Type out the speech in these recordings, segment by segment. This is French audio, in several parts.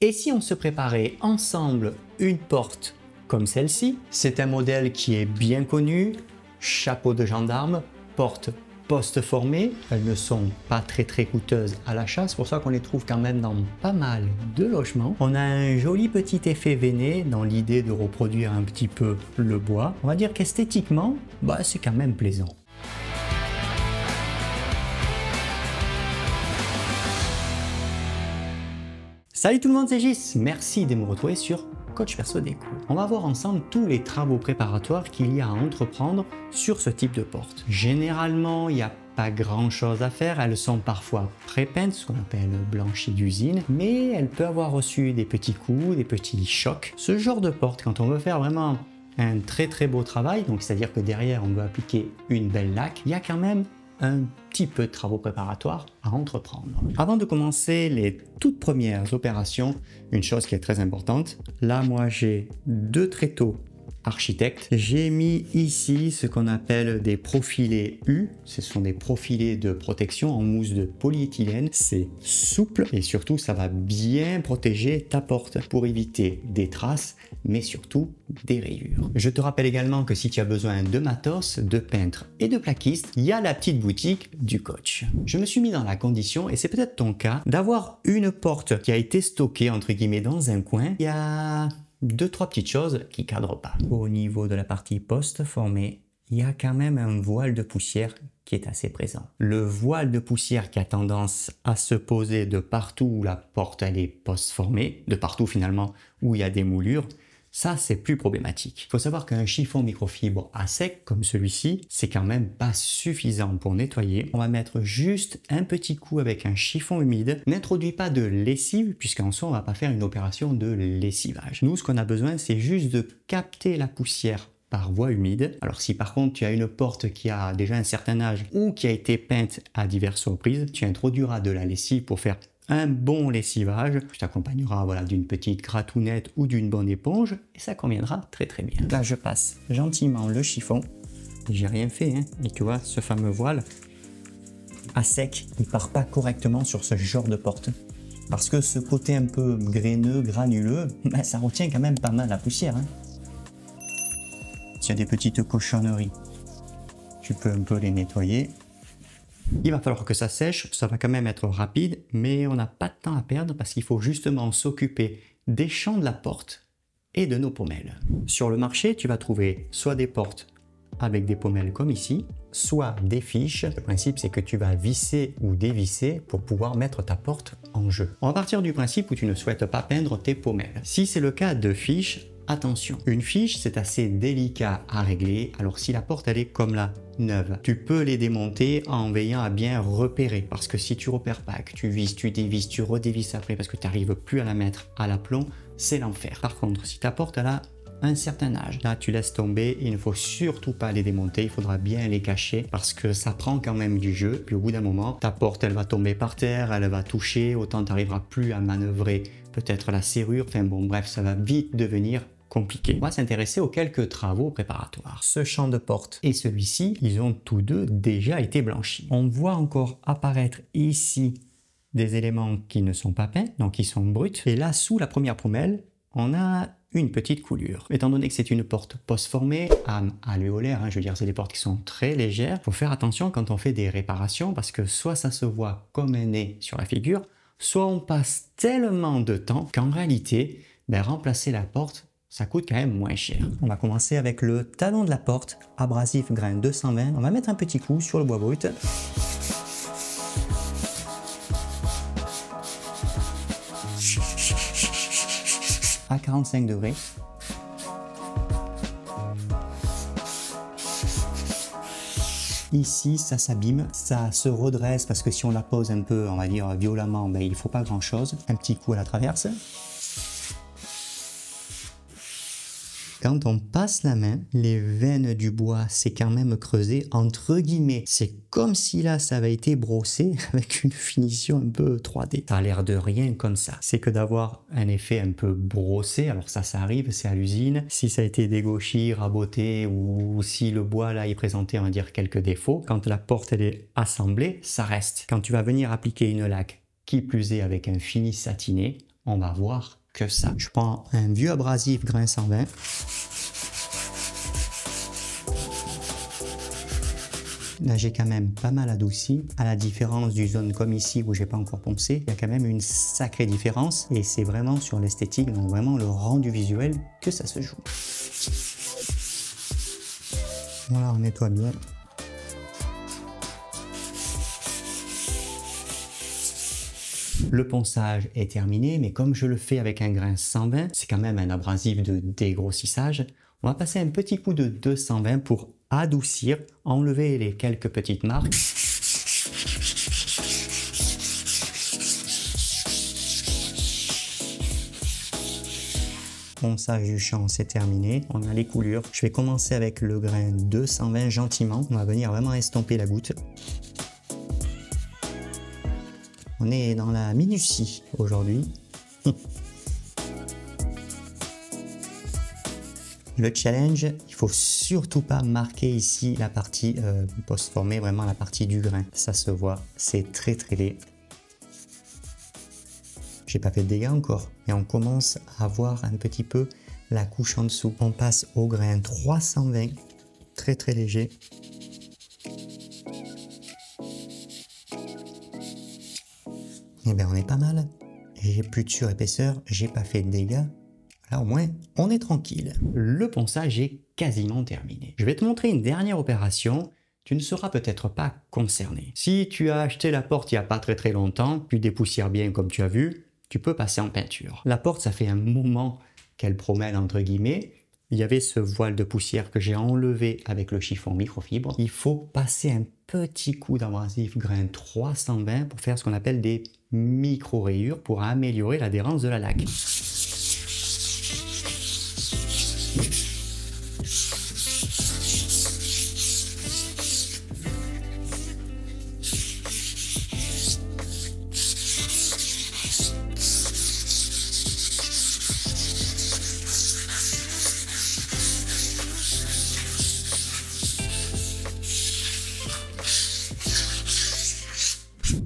Et si on se préparait ensemble une porte comme celle-ci? C'est un modèle qui est bien connu, chapeau de gendarme, porte post-formée, elles ne sont pas très coûteuses à l'achat, c'est pour ça qu'on les trouve quand même dans pas mal de logements. On a un joli petit effet veiné dans l'idée de reproduire un petit peu le bois. On va dire qu'esthétiquement, c'est quand même plaisant. Salut tout le monde, c'est Gis, merci de me retrouver sur Coach Perso Déco. On va voir ensemble tous les travaux préparatoires qu'il y a à entreprendre sur ce type de porte. Généralement, il n'y a pas grand chose à faire, elles sont parfois pré-peintes, ce qu'on appelle blanchies d'usine, mais elle peut avoir reçu des petits coups, des petits chocs. Ce genre de porte, quand on veut faire vraiment un très beau travail, donc c'est-à-dire que derrière on veut appliquer une belle laque, il y a quand même un petit peu de travaux préparatoires à entreprendre. Avant de commencer les toutes premières opérations, une chose qui est très importante, là moi j'ai deux tréteaux architecte. J'ai mis ici ce qu'on appelle des profilés U. Ce sont des profilés de protection en mousse de polyéthylène. C'est souple et surtout ça va bien protéger ta porte pour éviter des traces, mais surtout des rayures. Je te rappelle également que si tu as besoin de matos, de peintre et de plaquiste, il y a la petite boutique du coach. Je me suis mis dans la condition, et c'est peut-être ton cas, d'avoir une porte qui a été stockée entre guillemets dans un coin. Il y a deux, trois petites choses qui ne cadrent pas. Au niveau de la partie post-formée, il y a quand même un voile de poussière qui est assez présent. Le voile de poussière qui a tendance à se poser de partout où la porte elle est post-formée, de partout finalement où il y a des moulures, ça c'est plus problématique. Il faut savoir qu'un chiffon microfibre à sec comme celui-ci, c'est quand même pas suffisant pour nettoyer. On va mettre juste un petit coup avec un chiffon humide. N'introduis pas de lessive puisqu'en soi on va pas faire une opération de lessivage. Nous ce qu'on a besoin c'est juste de capter la poussière par voie humide. Alors si par contre tu as une porte qui a déjà un certain âge ou qui a été peinte à diverses reprises, tu introduiras de la lessive pour faire un bon lessivage. Tu t'accompagneras d'une petite gratounette ou d'une bonne éponge et ça conviendra très bien. Là je passe gentiment le chiffon. J'ai rien fait et tu vois ce fameux voile à sec, il part pas correctement sur ce genre de porte. Parce que ce côté un peu graineux, granuleux, ça retient quand même pas mal la poussière. S'il y a des petites cochonneries, tu peux un peu les nettoyer. Il va falloir que ça sèche, ça va quand même être rapide, mais on n'a pas de temps à perdre parce qu'il faut justement s'occuper des champs de la porte et de nos pommelles. Sur le marché, tu vas trouver soit des portes avec des pommelles comme ici, soit des fiches. Le principe, c'est que tu vas visser ou dévisser pour pouvoir mettre ta porte en jeu. On va partir du principe où tu ne souhaites pas peindre tes pommelles. Si c'est le cas de fiches, attention, une fiche c'est assez délicat à régler, alors si la porte elle est comme là, neuve, tu peux les démonter en veillant à bien repérer, parce que si tu repères pas, que tu visses, tu dévisses, tu redévisses après parce que tu n'arrives plus à la mettre à l'aplomb, c'est l'enfer. Par contre, si ta porte elle a un certain âge, là tu laisses tomber, il ne faut surtout pas les démonter, il faudra bien les cacher parce que ça prend quand même du jeu, puis au bout d'un moment, ta porte elle va tomber par terre, elle va toucher, autant tu n'arriveras plus à manœuvrer peut-être la serrure, enfin bon bref, ça va vite devenir compliqué. On va s'intéresser aux quelques travaux préparatoires. Ce champ de porte et celui-ci, ils ont tous deux déjà été blanchis. On voit encore apparaître ici des éléments qui ne sont pas peints, donc qui sont bruts. Et là, sous la première pommelle, on a une petite coulure. Étant donné que c'est une porte post-formée, âme alvéolaire, je veux dire, c'est des portes qui sont très légères. Il faut faire attention quand on fait des réparations parce que soit ça se voit comme un nez sur la figure, soit on passe tellement de temps qu'en réalité, remplacer la porte, ça coûte quand même moins cher. On va commencer avec le talon de la porte, abrasif grain 220. On va mettre un petit coup sur le bois brut. À 45 degrés. Ici, ça s'abîme, ça se redresse parce que si on la pose un peu, on va dire violemment, il ne faut pas grand chose. Un petit coup à la traverse. Quand on passe la main, les veines du bois, c'est quand même creusé entre guillemets. C'est comme si là, ça avait été brossé avec une finition un peu 3D. Ça a l'air de rien comme ça. C'est que d'avoir un effet un peu brossé, alors ça arrive, c'est à l'usine. Si ça a été dégauchi, raboté ou si le bois là est présenté, on va dire, quelques défauts, quand la porte elle est assemblée, ça reste. Quand tu vas venir appliquer une laque, qui plus est avec un fini satiné, on va voir que ça. Je prends un vieux abrasif grain 120. Là, j'ai quand même pas mal adouci. À la différence du zone comme ici où j'ai pas encore poncé, il y a quand même une sacrée différence et c'est vraiment sur l'esthétique, donc vraiment le rendu visuel que ça se joue. Voilà, on nettoie bien. Le ponçage est terminé, mais comme je le fais avec un grain 120, c'est quand même un abrasif de dégrossissage. On va passer un petit coup de 220 pour adoucir, enlever les quelques petites marques. Ponçage du champ, c'est terminé. On a les coulures. Je vais commencer avec le grain 220 gentiment. On va venir vraiment estomper la goutte. On est dans la minutie aujourd'hui. Le challenge, il faut surtout pas marquer ici la partie post-formée, vraiment la partie du grain. Ça se voit, c'est très laid. J'ai pas fait de dégâts encore, mais on commence à voir un petit peu la couche en dessous. On passe au grain 320, très léger. Et bien on est pas mal. J'ai plus de surépaisseur, j'ai pas fait de dégâts. Là au moins, on est tranquille. Le ponçage est quasiment terminé. Je vais te montrer une dernière opération. Tu ne seras peut-être pas concerné. Si tu as acheté la porte il n'y a pas très longtemps, tu dépoussières bien comme tu as vu, tu peux passer en peinture. La porte, ça fait un moment qu'elle promène entre guillemets. Il y avait ce voile de poussière que j'ai enlevé avec le chiffon microfibre. Il faut passer un petit coup d'abrasif grain 320 pour faire ce qu'on appelle des micro-rayures pour améliorer l'adhérence de la laque.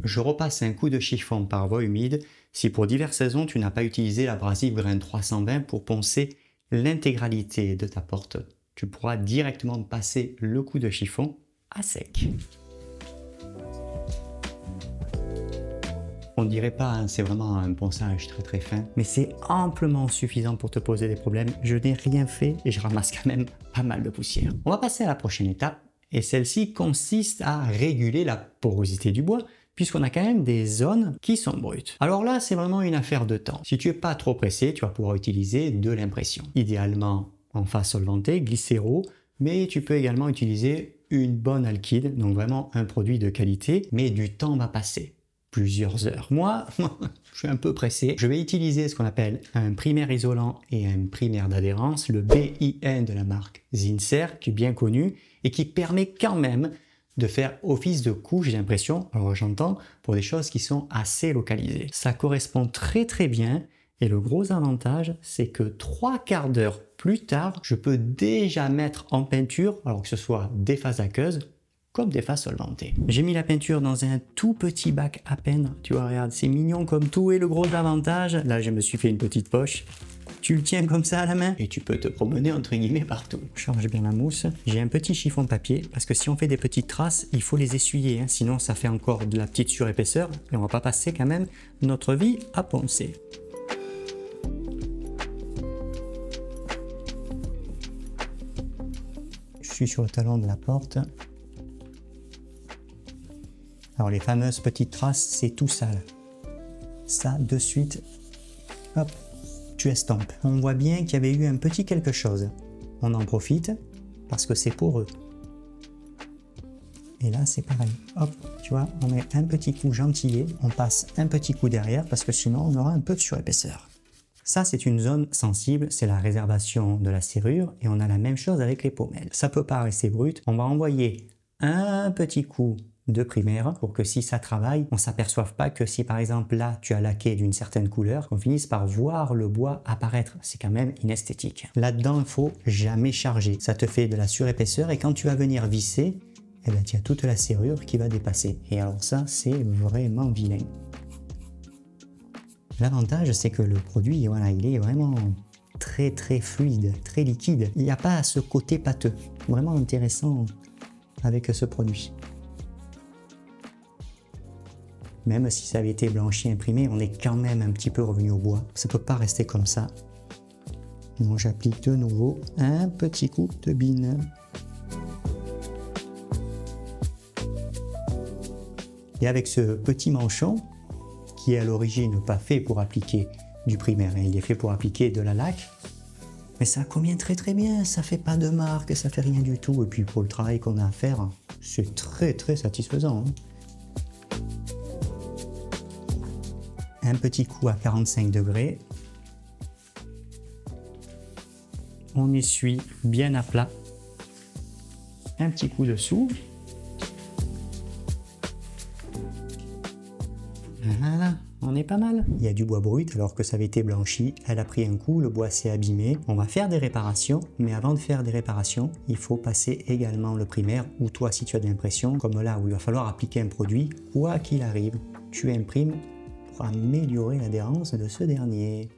Je repasse un coup de chiffon par voie humide si pour diverses raisons tu n'as pas utilisé l'abrasif grain 320 pour poncer l'intégralité de ta porte. Tu pourras directement passer le coup de chiffon à sec. On ne dirait pas, hein, c'est vraiment un ponçage très fin, mais c'est amplement suffisant pour te poser des problèmes. Je n'ai rien fait et je ramasse quand même pas mal de poussière. On va passer à la prochaine étape et celle-ci consiste à réguler la porosité du bois puisqu'on a quand même des zones qui sont brutes. Alors là, c'est vraiment une affaire de temps. Si tu n'es pas trop pressé, tu vas pouvoir utiliser de l'impression. Idéalement en phase solvantée, glycéro, mais tu peux également utiliser une bonne alkyd, donc vraiment un produit de qualité, mais du temps va passer. Plusieurs heures. Moi, je suis un peu pressé. Je vais utiliser ce qu'on appelle un primaire isolant et un primaire d'adhérence, le BIN de la marque Zinsser, qui est bien connu et qui permet quand même de faire office de couche d'impression, alors j'entends, pour des choses qui sont assez localisées. Ça correspond très bien et le gros avantage, c'est que 3/4 d'heure plus tard, je peux déjà mettre en peinture, alors que ce soit des phases aqueuses comme des phases solvantées. J'ai mis la peinture dans un tout petit bac à peine. Tu vois, regarde, c'est mignon comme tout. Et le gros avantage, là je me suis fait une petite poche. Tu le tiens comme ça à la main et tu peux te promener entre guillemets partout. Je charge bien la mousse. J'ai un petit chiffon de papier parce que si on fait des petites traces, il faut les essuyer. Hein, sinon ça fait encore de la petite surépaisseur et on va pas passer quand même notre vie à poncer. Je suis sur le talon de la porte. Alors les fameuses petites traces, c'est tout sale. Ça, de suite, hop, tu estompes. On voit bien qu'il y avait eu un petit quelque chose. On en profite parce que c'est poreux. Et là, c'est pareil. Hop, tu vois, on met un petit coup gentillet, on passe un petit coup derrière parce que sinon on aura un peu de surépaisseur. Ça, c'est une zone sensible, c'est la réservation de la serrure et on a la même chose avec les pommelles. Ça peut paraître brut, on va envoyer un petit coup de primaire pour que si ça travaille, on s'aperçoive pas que si par exemple là tu as laqué d'une certaine couleur, qu'on finisse par voir le bois apparaître. C'est quand même inesthétique. Là-dedans, il faut jamais charger. Ça te fait de la surépaisseur et quand tu vas venir visser, eh ben, tu as toute la serrure qui va dépasser. Et alors ça, c'est vraiment vilain. L'avantage, c'est que le produit, voilà, il est vraiment très fluide, très liquide. Il n'y a pas ce côté pâteux. Vraiment intéressant avec ce produit. Même si ça avait été blanchi, imprimé, on est quand même un petit peu revenu au bois. Ça ne peut pas rester comme ça. Donc j'applique de nouveau un petit coup de bine. Et avec ce petit manchon, qui est à l'origine pas fait pour appliquer du primaire, hein, il est fait pour appliquer de la laque, mais ça convient très bien, ça fait pas de marque, ça fait rien du tout, et puis pour le travail qu'on a à faire, c'est très satisfaisant. Hein. Un petit coup à 45 degrés, on essuie bien à plat, un petit coup dessous. Voilà, on est pas mal. Il y a du bois brut alors que ça avait été blanchi. Elle a pris un coup, le bois s'est abîmé. On va faire des réparations, mais avant de faire des réparations, il faut passer également le primaire. Ou toi, si tu as des impressions, comme là où il va falloir appliquer un produit, quoi qu'il arrive, tu imprimes pour améliorer l'adhérence de ce dernier.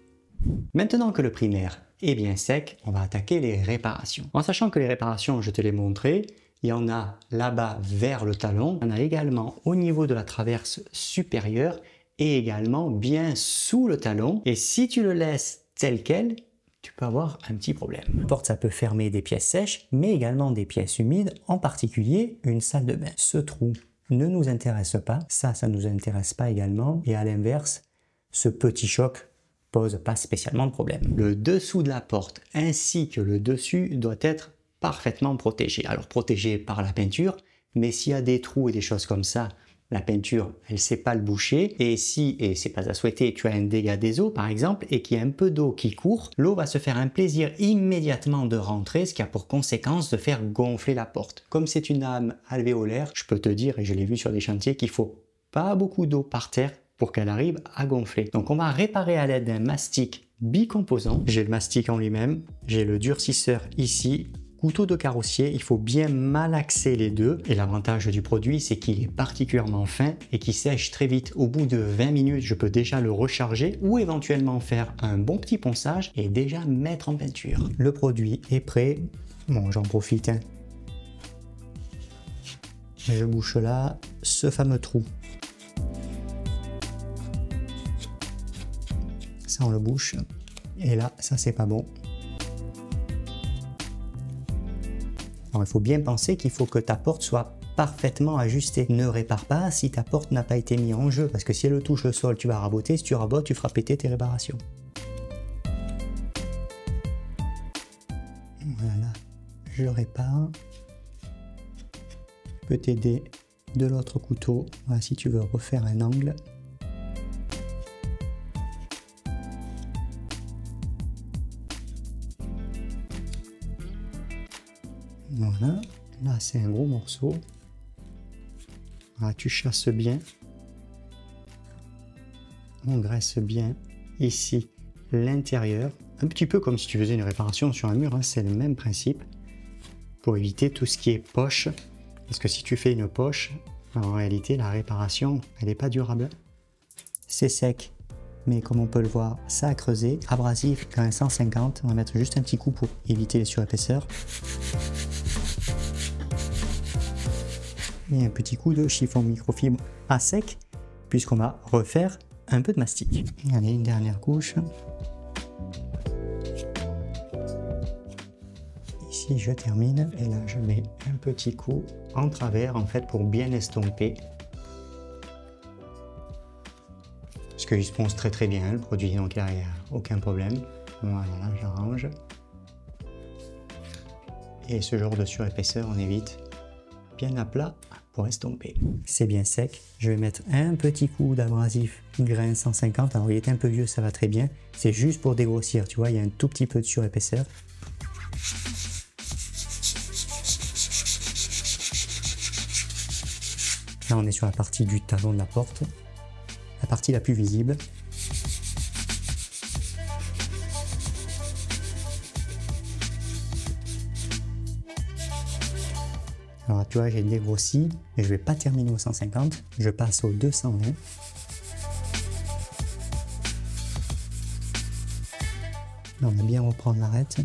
Maintenant que le primaire est bien sec, on va attaquer les réparations. En sachant que les réparations, je te les ai montrées, il y en a là-bas vers le talon, il y en a également au niveau de la traverse supérieure et également bien sous le talon. Et si tu le laisses tel quel, tu peux avoir un petit problème. La porte, ça peut fermer des pièces sèches, mais également des pièces humides, en particulier une salle de bain. Ce trou ne nous intéresse pas, ça ne nous intéresse pas également. Et à l'inverse, ce petit choc pose pas spécialement de problème. Le dessous de la porte ainsi que le dessus doit être parfaitement protégé. Alors protégé par la peinture, mais s'il y a des trous et des choses comme ça, la peinture, elle ne sait pas le boucher. Et si, et c'est pas à souhaiter, tu as un dégât des eaux par exemple, et qu'il y a un peu d'eau qui court, l'eau va se faire un plaisir immédiatement de rentrer, ce qui a pour conséquence de faire gonfler la porte. Comme c'est une âme alvéolaire, je peux te dire, et je l'ai vu sur des chantiers, qu'il faut pas beaucoup d'eau par terre pour qu'elle arrive à gonfler. Donc on va réparer à l'aide d'un mastic bicomposant. J'ai le mastic en lui-même, j'ai le durcisseur ici, couteau de carrossier, il faut bien malaxer les deux. Et l'avantage du produit, c'est qu'il est particulièrement fin et qu'il sèche très vite. Au bout de 20 minutes, je peux déjà le recharger ou éventuellement faire un bon petit ponçage et déjà mettre en peinture. Le produit est prêt. Bon, j'en profite. Hein. Je bouche là ce fameux trou. Ça, on le bouche. Et là, ça, c'est pas bon. Alors, il faut bien penser qu'il faut que ta porte soit parfaitement ajustée. Ne répare pas si ta porte n'a pas été mise en jeu, parce que si elle touche le sol, tu vas raboter. Si tu rabotes, tu feras péter tes réparations. Voilà, je répare. Je peux t'aider de l'autre couteau. Voilà, si tu veux refaire un angle. Voilà, là c'est un gros morceau. Voilà, tu chasses bien. On graisse bien ici l'intérieur. Un petit peu comme si tu faisais une réparation sur un mur, hein, c'est le même principe. Pour éviter tout ce qui est poche. Parce que si tu fais une poche, en réalité la réparation, elle n'est pas durable. C'est sec, mais comme on peut le voir, ça a creusé. Abrasif, grain 150. On va mettre juste un petit coup pour éviter les surépaisseurs. Et un petit coup de chiffon microfibre à sec, puisqu'on va refaire un peu de mastic. Allez, une dernière couche. Ici, je termine. Et là, je mets un petit coup en travers, en fait, pour bien estomper. Parce qu'il se ponce très bien, le produit, donc là, il n'y a aucun problème. Voilà, là, j'arrange. Et ce genre de surépaisseur, on évite bien à plat pour estomper. C'est bien sec. Je vais mettre un petit coup d'abrasif grain 150. Alors il est un peu vieux, ça va très bien. C'est juste pour dégrossir, tu vois, il y a un tout petit peu de surépaisseur. Là on est sur la partie du talon de la porte, la partie la plus visible. Alors tu vois, j'ai dégrossi, mais je ne vais pas terminer au 150, je passe au 220. Là, on va bien reprendre l'arête.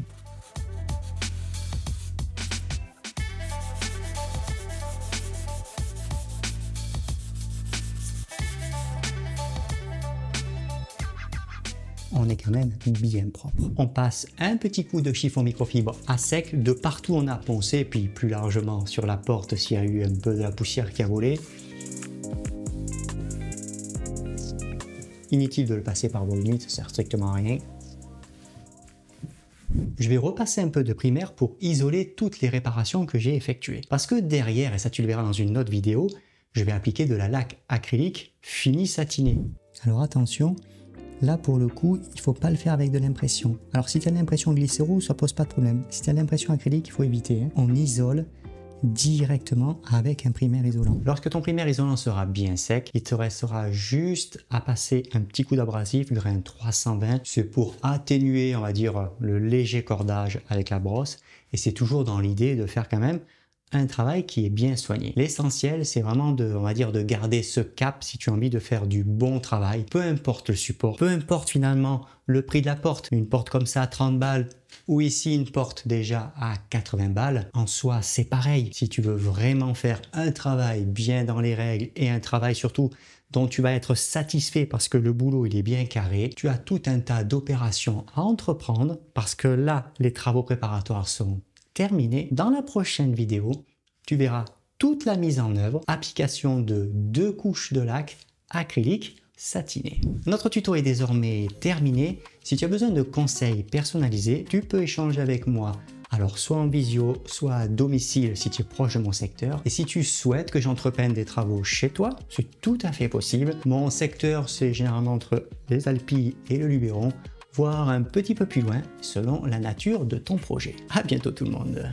On est quand même bien propre. On passe un petit coup de chiffon microfibre à sec de partout où on a poncé, puis plus largement sur la porte s'il y a eu un peu de la poussière qui a volé. Inutile de le passer par vos limites, ça sert strictement à rien. Je vais repasser un peu de primaire pour isoler toutes les réparations que j'ai effectuées. Parce que derrière, et ça tu le verras dans une autre vidéo, je vais appliquer de la laque acrylique fini satiné. Alors attention, là pour le coup, il ne faut pas le faire avec de l'impression. Alors si tu as l'impression glycéro, ça pose pas de problème. Si tu as l'impression acrylique, il faut éviter. On isole directement avec un primaire isolant. Lorsque ton primaire isolant sera bien sec, il te restera juste à passer un petit coup d'abrasif, grain 320. C'est pour atténuer, on va dire, le léger cordage avec la brosse. Et c'est toujours dans l'idée de faire quand même un travail qui est bien soigné. L'essentiel, c'est vraiment de, on va dire, de garder ce cap si tu as envie de faire du bon travail. Peu importe le support, peu importe finalement le prix de la porte. Une porte comme ça à 30 balles ou ici une porte déjà à 80 balles. En soi, c'est pareil. Si tu veux vraiment faire un travail bien dans les règles et un travail surtout dont tu vas être satisfait parce que le boulot il est bien carré, tu as tout un tas d'opérations à entreprendre parce que là, les travaux préparatoires sont terminés. Dans la prochaine vidéo, tu verras toute la mise en œuvre, application de 2 couches de laque acrylique satiné. Notre tuto est désormais terminé. Si tu as besoin de conseils personnalisés, tu peux échanger avec moi. Alors soit en visio, soit à domicile si tu es proche de mon secteur. Et si tu souhaites que j'entreprenne des travaux chez toi, c'est tout à fait possible. Mon secteur, c'est généralement entre les Alpilles et le Luberon, voire un petit peu plus loin selon la nature de ton projet. À bientôt tout le monde.